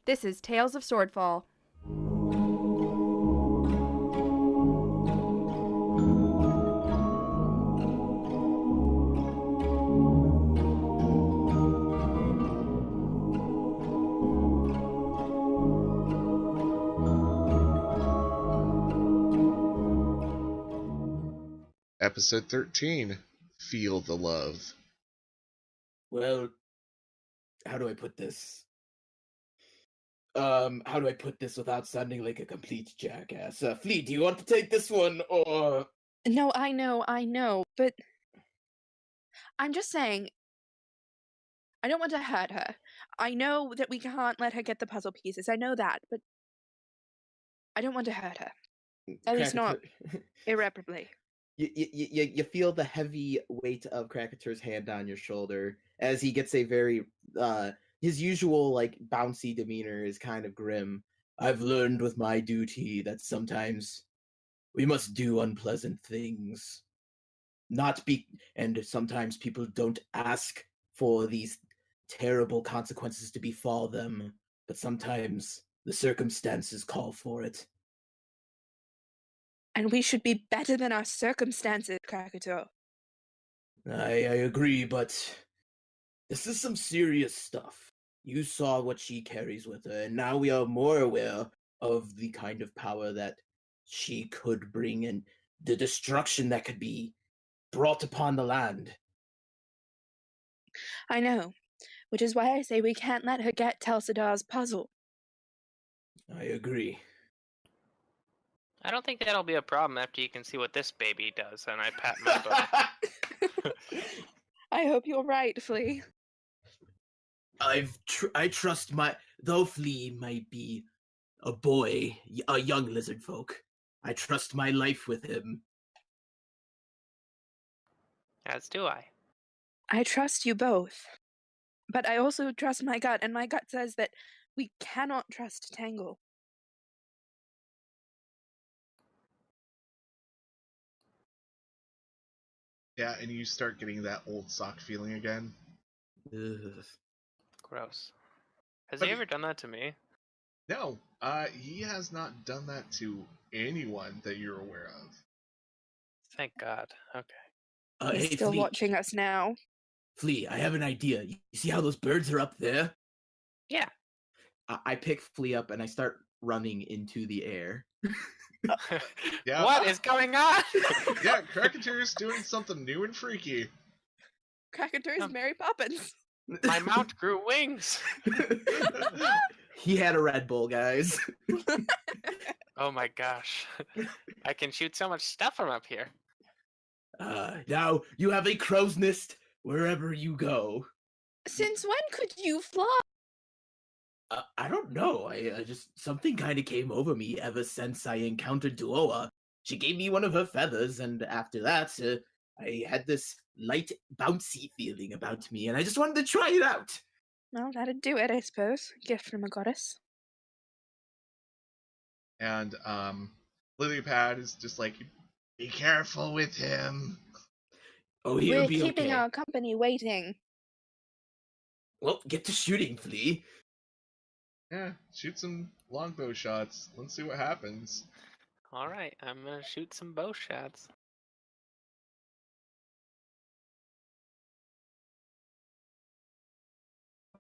This is Tales of Swordfall. Episode 13, Feel the Love. Well, how do I put this? How do I put this without sounding like a complete jackass? Flea, do you want to take this one, or... No, I know, but I'm just saying, I don't want to hurt her. I know that we can't let her get the puzzle pieces. I know that, but I don't want to hurt her. At least not irreparably. You feel the heavy weight of Krakatur's hand on your shoulder as he gets a very, his usual, like, bouncy demeanor is kind of grim. I've learned with my duty that sometimes we must do unpleasant things. And sometimes people don't ask for these terrible consequences to befall them, but sometimes the circumstances call for it. And we should be better than our circumstances, Krakatur. I agree, but this is some serious stuff. You saw what she carries with her, and now we are more aware of the kind of power that she could bring and the destruction that could be brought upon the land. I know, which is why I say we can't let her get Telsidar's puzzle. I agree. I don't think that'll be a problem after you can see what this baby does, and I pat my bow. I hope you're right, Flea. I trust though Flea might be a boy, a young lizard folk, I trust my life with him. As do I. I trust you both. But I also trust my gut, and my gut says that we cannot trust Tangle. Yeah, and you start getting that old sock feeling again. Ugh. Gross. Has But he ever done that to me? No, he has not done that to anyone that you're aware of. Thank God. Okay. He's Hey, still Flea, watching us now. Flea, I have an idea. You see how those birds are up there? Yeah. I pick Flea up and I start running into the air. Yeah. What is going on? Yeah, Krakatur's doing something new and freaky. Krakatur's Mary Poppins. My mount grew wings. He had a Red Bull, guys. Oh my gosh. I can shoot so much stuff from up here. Now you have a crow's nest wherever you go. Since when could you fly? I don't know. I just something kind of came over me ever since I encountered Duoa. She gave me one of her feathers, and after that, I had this light, bouncy feeling about me, and I just wanted to try it out. Well, that'd do it, I suppose. Gift from a goddess. And Lilypad is just like, be careful with him. Oh, he'll We're be keeping okay. our company waiting. Well, get to shooting, Flea. Yeah, shoot some longbow shots. Let's see what happens. Alright, I'm gonna shoot some bow shots.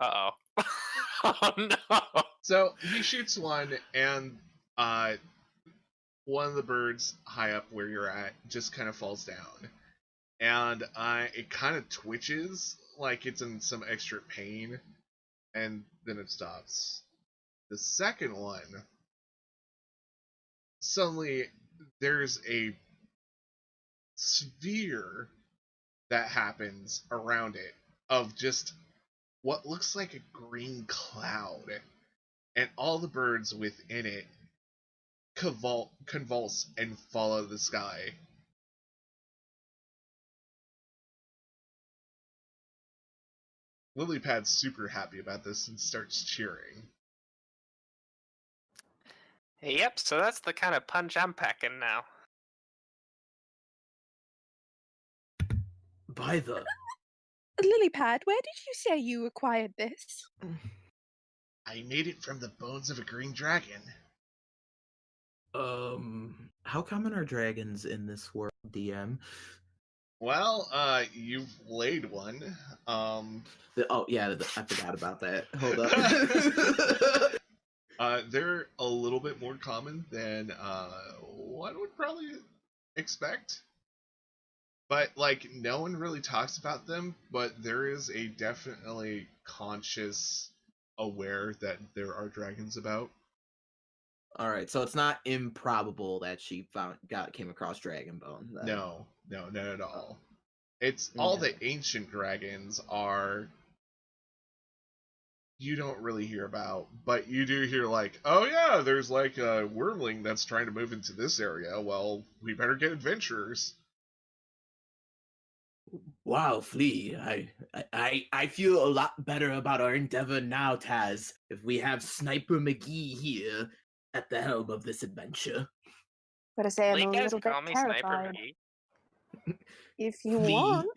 Uh-oh. Oh no! So he shoots one, and one of the birds high up where you're at just kind of falls down, and it kind of twitches like it's in some extra pain, and then it stops. The second one, suddenly there's a sphere that happens around it of just what looks like a green cloud, and all the birds within it convulse and fall out of the sky. Lilypad's super happy about this and starts cheering. Yep, so that's the kind of punch I'm packing now. By the... Lilypad, where did you say you acquired this? I made it from the bones of a green dragon. How common are dragons in this world, DM? Well, you've laid one. Oh yeah, I forgot about that. Hold up. They're a little bit more common than one would probably expect. But like no one really talks about them, but there is a definitely conscious aware that there are dragons about. All right, so it's not improbable that she came across Dragonbone. Then. No, not at all. It's all Okay. the ancient dragons are you don't really hear about, but you do hear like, oh yeah, there's like a wormling that's trying to move into this area. Well, we better get adventurers. Wow, Flea, I feel a lot better about our endeavor now, Taz, if we have Sniper McGee here at the helm of this adventure. Gotta say, I'm You a guys little bit call me Sniper terrified. McGee? If you Flea. want.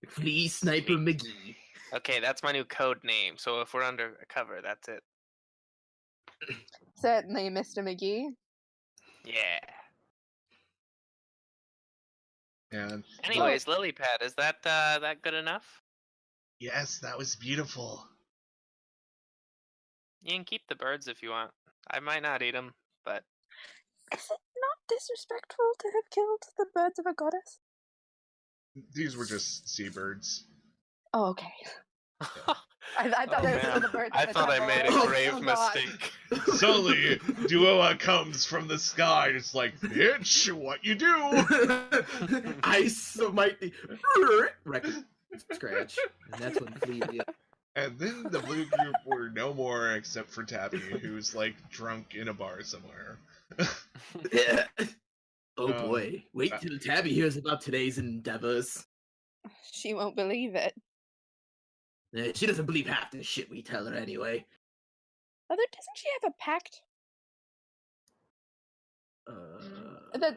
Flea Sniper Sweet. McGee. Okay, that's my new code name. So if we're undercover, that's it. Certainly, Mr. McGee. Yeah. And Anyways, lily pad, is that good enough? yes, that was beautiful. You can keep the birds if you want. I might not eat them, but Is it not disrespectful to have killed the birds of a goddess? These were just seabirds. Oh, okay. I thought Oh, they were man. still the birds. I of the thought I temple. made was a like, grave oh, God. mistake. Suddenly, Duoa comes from the sky. And it's like, bitch, what you do? I smite the record scratch, and that's when Flea. And then the blue group were no more except for Tabby, who's like drunk in a bar somewhere. Yeah. Oh Um, boy! Wait till Tabby hears about today's endeavors. She won't believe it. She doesn't believe half the shit we tell her anyway. Although, doesn't she have a pact?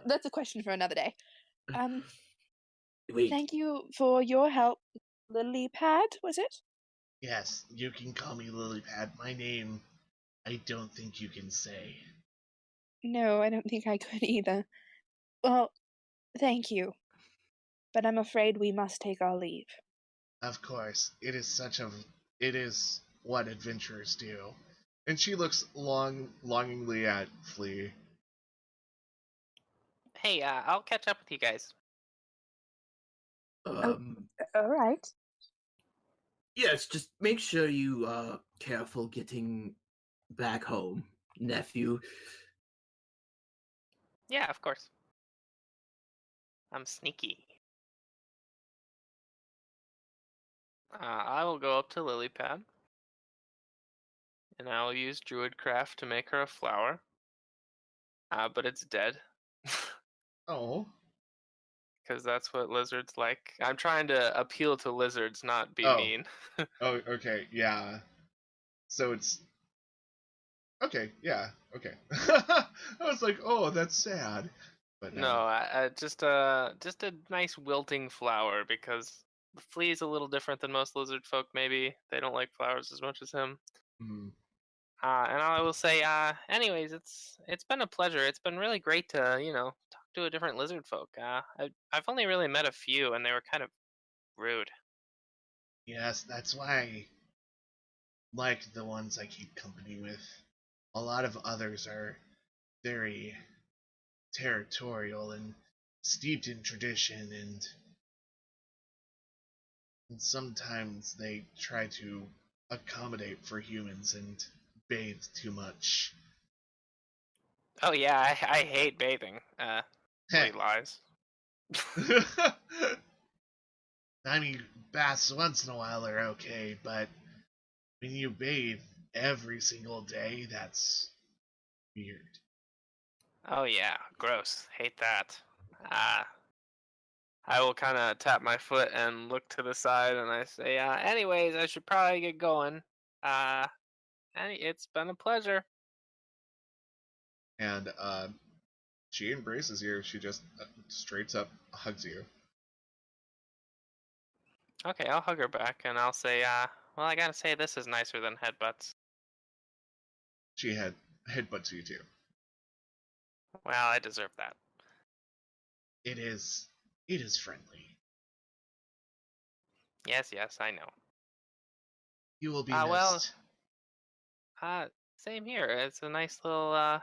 That's a question for another day. Wait. Thank you for your help, Lily Pad, was it? Yes, you can call me Lilypad. My name, I don't think you can say. No, I don't think I could either. Well, thank you. But I'm afraid we must take our leave. Of course, it is what adventurers do. And she looks longingly at Flea. Hey, I'll catch up with you guys. Alright. Yes, just make sure you careful getting back home, nephew. Yeah, of course. I'm sneaky. I will go up to Lilypad, and I will use Druidcraft to make her a flower. But it's dead. Oh. Because that's what lizards like. I'm trying to appeal to lizards, not be mean. Oh, okay, yeah. So it's okay, yeah, okay. I was like, oh, that's sad. But No, I just a nice wilting flower, because the flea is a little different than most lizard folk. Maybe they don't like flowers as much as him. Mm. And I will say, anyways, it's been a pleasure. It's been really great to talk to a different lizard folk. I've only really met a few, and they were kind of rude. Yes, that's why, like the ones I keep company with, a lot of others are very territorial and steeped in tradition, and sometimes they try to accommodate for humans and bathe too much. Oh yeah, I hate bathing. He lies. I mean, baths once in a while are okay, but when you bathe every single day, that's weird. Oh yeah, gross. Hate that. I will kind of tap my foot and look to the side, and I say, anyways, I should probably get going. It's been a pleasure. And she embraces you. She just straight up hugs you. Okay, I'll hug her back, and I'll say, well, I gotta say, this is nicer than headbutts. She headbutts you too. Well, I deserve that. It is friendly. Yes, I know. You will be Well, missed. same here. It's a nice little.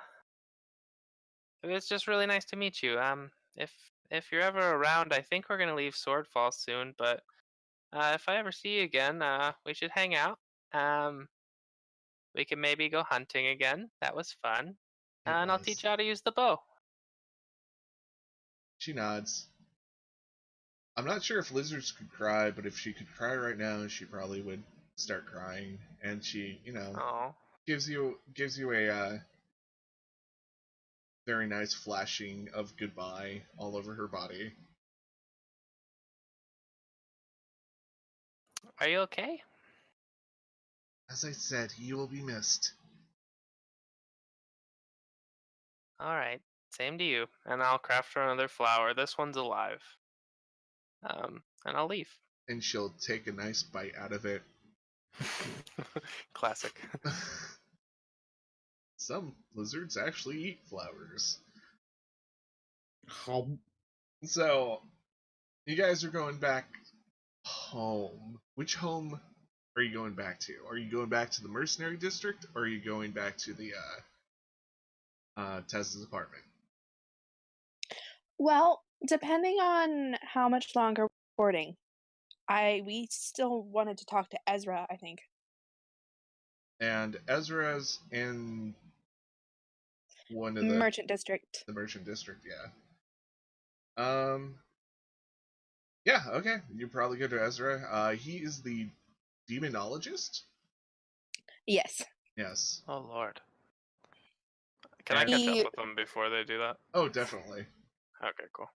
It was just really nice to meet you. If you're ever around, I think we're gonna leave Swordfall soon. But if I ever see you again, we should hang out. Um, we can maybe go hunting again. That was fun. It And I'll teach was. you how to use the bow. She nods. I'm not sure if lizards could cry, but if she could cry right now, she probably would start crying. And she, Oh, gives you a very nice flashing of goodbye all over her body. are you okay? As I said, you will be missed. All right. Same to you. And I'll craft her another flower. This one's alive. And I'll leave. And she'll take a nice bite out of it. Classic. Some lizards actually eat flowers. How? So, you guys are going back home. Which home are you going back to? Are you going back to the mercenary district, or are you going back to the Tessa's apartment? Well, depending on how much longer we're recording, we still wanted to talk to Ezra, I think. And Ezra's in one of Merchant District. the merchant district, yeah. Yeah, okay. You probably go to Ezra. He is the demonologist. Yes. Yes. Oh Lord. Can I And- catch up with them before they do that? Oh, definitely. Okay, cool.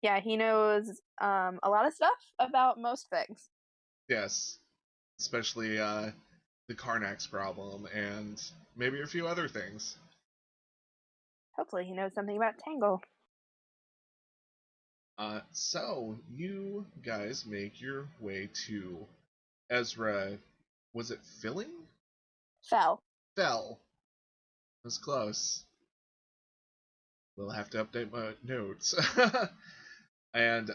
Yeah, he knows a lot of stuff about most things. Yes. Especially the Karnax problem and maybe a few other things. Hopefully he knows something about Tangle. So you guys make your way to Ezra. Was it Filling? Fell. Fell. Was close. We'll have to update my notes. And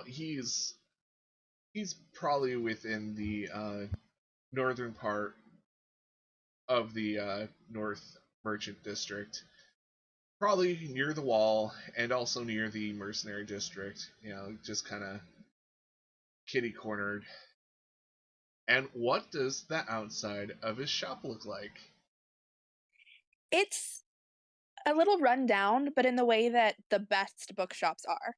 he's probably within the northern part of the North Merchant District. Probably near the wall and also near the mercenary district, just kind of kitty cornered. And what does the outside of his shop look like? It's a little run down, but in the way that the best bookshops are.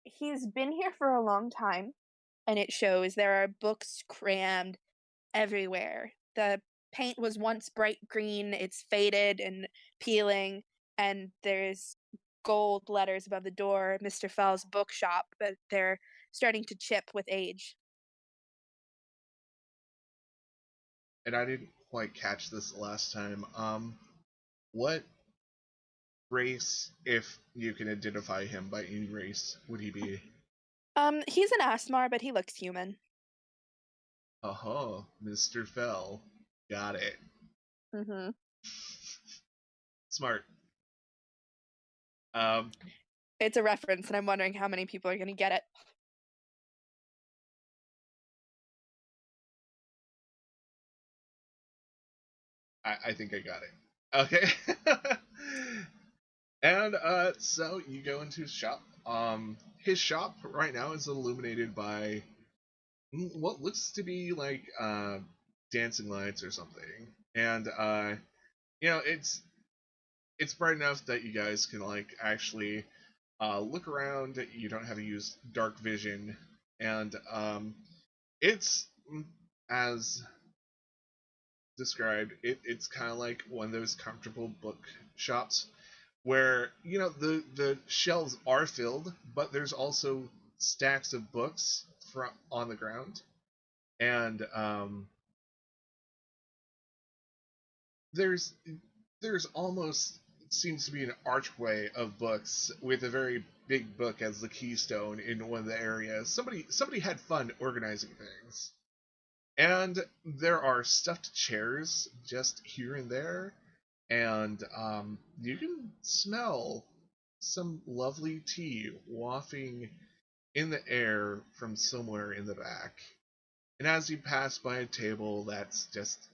He's been here for a long time, and it shows. There are books crammed everywhere. The paint was once bright green, it's faded and peeling, and there's gold letters above the door, Mr. Fell's bookshop, but they're starting to chip with age. And I didn't quite catch this last time. What race, if you can identify him by any race, would he be? He's an Asmar, but he looks human. Oh, Mr. Fell. Got it. Mm-hmm. Smart. It's a reference, and I'm wondering how many people are going to get it. I think I got it. Okay. And so you go into his shop. His shop right now is illuminated by what looks to be like dancing lights or something. And it's bright enough that you guys can actually look around. You don't have to use dark vision, and it's as described. It's kind of like one of those comfortable book shops where the shelves are filled, but there's also stacks of books on the ground, and there's almost seems to be an archway of books with a very big book as the keystone in one of the areas. Somebody had fun organizing things. And there are stuffed chairs just here and there, and you can smell some lovely tea wafting in the air from somewhere in the back. And as you pass by a table that's just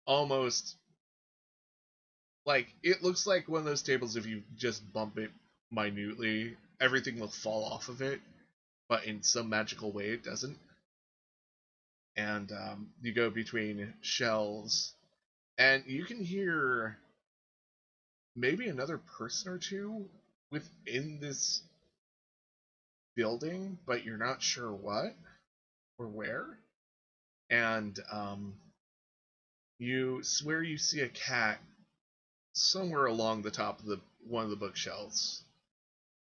almost like, it looks like one of those tables, if you just bump it minutely, everything will fall off of it, but in some magical way it doesn't. And you go between shelves, and you can hear maybe another person or two within this building, but you're not sure what or where. And you swear you see a cat somewhere along the top of one of the bookshelves.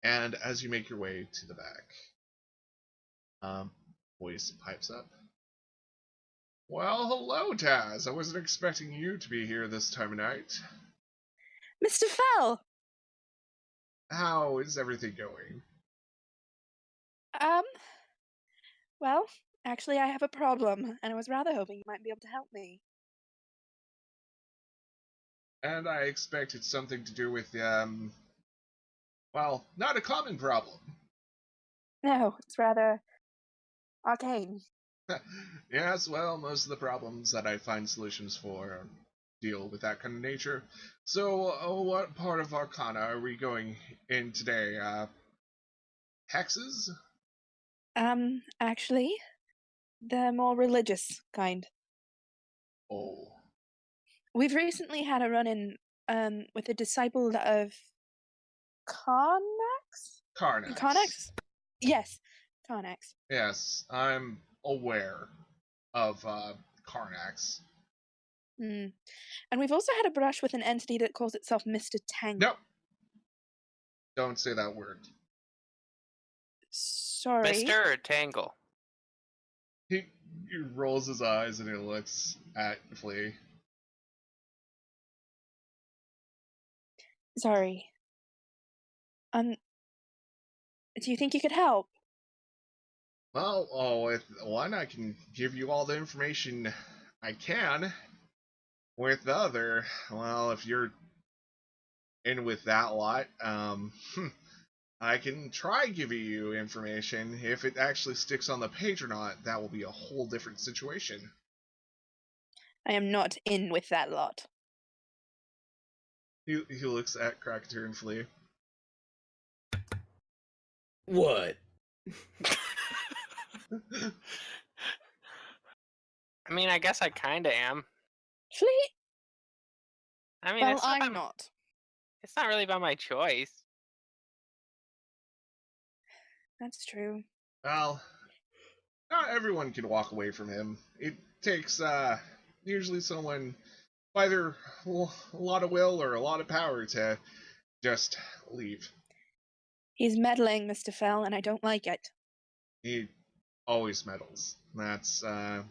And as you make your way to the back, voice pipes up. Well, hello, Taz. I wasn't expecting you to be here this time of night. Mr. Fell! How is everything going? Well, actually I have a problem, and I was rather hoping you might be able to help me. And I expect it's something to do with, well, not a common problem. No, it's rather arcane. Yes, well, most of the problems that I find solutions for deal with that kind of nature. So, what part of Arcana are we going in today? Hexes? Actually, the more religious kind. Oh. We've recently had a run-in, with a disciple of Carnax? Carnax. Carnax? Yes, Carnax. Yes, I'm aware of Carnax. And we've also had a brush with an entity that calls itself Mr. Tangle. Nope. Don't say that word. Sorry. Mr. Tangle. He rolls his eyes and he looks at Flea. Sorry. Do you think you could help? Well, with one, I can give you all the information I can. With the other, well, if you're in with that lot, I can try giving you information. If it actually sticks on the page or not, that will be a whole different situation. I am not in with that lot. He looks at Crackator and Flea. What? I mean, I guess I kind of am. Flea? I mean, Well, I'm not. It's not really by my choice. That's true. Well, not everyone can walk away from him. It takes usually someone either a lot of will or a lot of power to just leave. He's meddling, Mr. Fell, and I don't like it. He always meddles. That's kind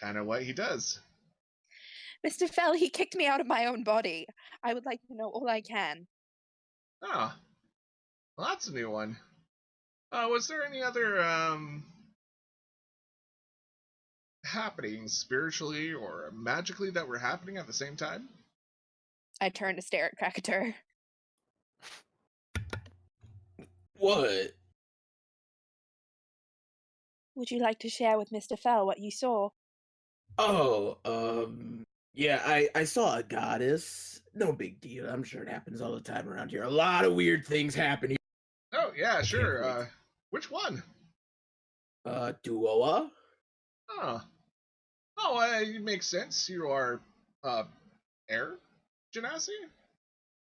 of what he does. Mr. Fell, he kicked me out of my own body. I would like to know all I can. Oh, well, that's a new one. Was there any other happenings spiritually or magically that were happening at the same time? I turn to stare at Crackator. What? Would you like to share with Mr. Fell what you saw? Oh, yeah, I saw a goddess. No big deal. I'm sure it happens all the time around here. A lot of weird things happen here. Oh, yeah, sure. Which one? Duoa? Oh. Oh, it makes sense. You are, Air Genasi?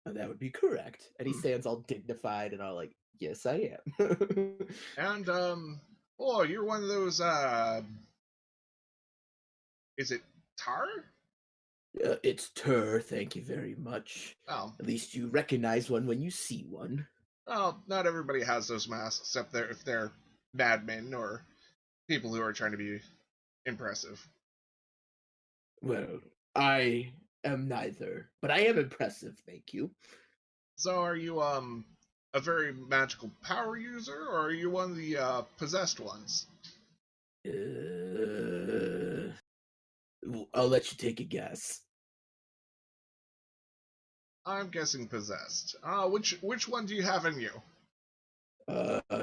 That would be correct. And he stands all dignified and all like, yes, I am. And, oh, you're one of those, is it Tar? It's Tur, thank you very much. Oh. At least you recognize one when you see one. Well, not everybody has those masks, except if they're madmen or people who are trying to be impressive. Well, I am neither, but I am impressive, thank you. So are you, a very magical power user, or are you one of the possessed ones? I'll let you take a guess. I'm guessing possessed. Which one do you have in you?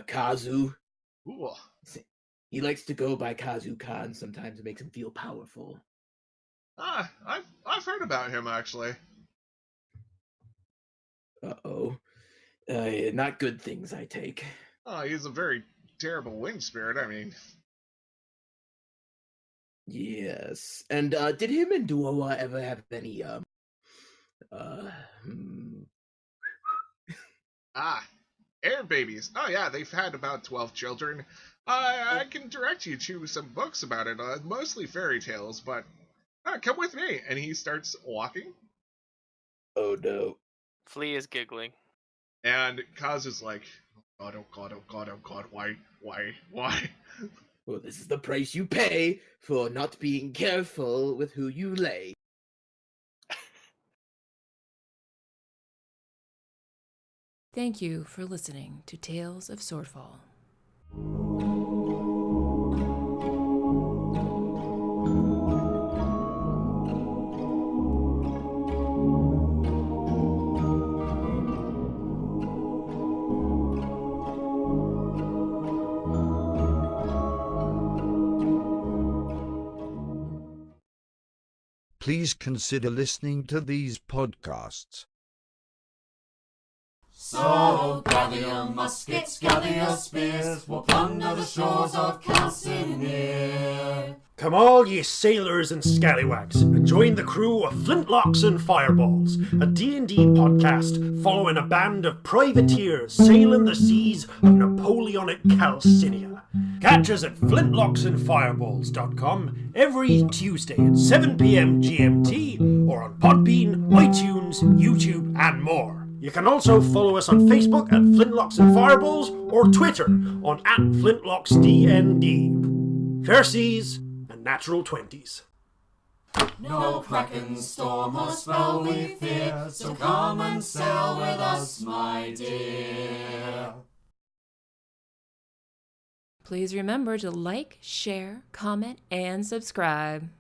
Kazu. Ooh. He likes to go by Kazu Khan. Sometimes it makes him feel powerful. I've heard about him actually. Uh-oh. Not good things, I take. Oh, he's a very terrible wind spirit. I mean, Yes. And did him and Duoa ever have any hmm, air babies. Oh yeah, they've had about 12 children. I can direct you to some books about it, mostly fairy tales, but come with me. And he starts walking. Oh no. Flea is giggling. And Kaz is like, oh god, oh god, oh god, why? Well, this is the price you pay for not being careful with who you lay. Thank you for listening to Tales of Swordfall. Please consider listening to these podcasts. So gather your muskets, gather your spears, we'll plunder the shores of Calcinear. Come all ye sailors and scallywags, and join the crew of Flintlocks and Fireballs, a D&D podcast following a band of privateers sailing the seas of Napoleonic Calcinia. Catch us at flintlocksandfireballs.com every Tuesday at 7 p.m. GMT, or on Podbean, iTunes, YouTube, and more. You can also follow us on Facebook at Flintlocks and Fireballs, or Twitter on @FlintlocksDND. Fair seas and natural 20s. No kraken, storm, or spell we fear, so come and sail with us, my dear. Please remember to like, share, comment, and subscribe.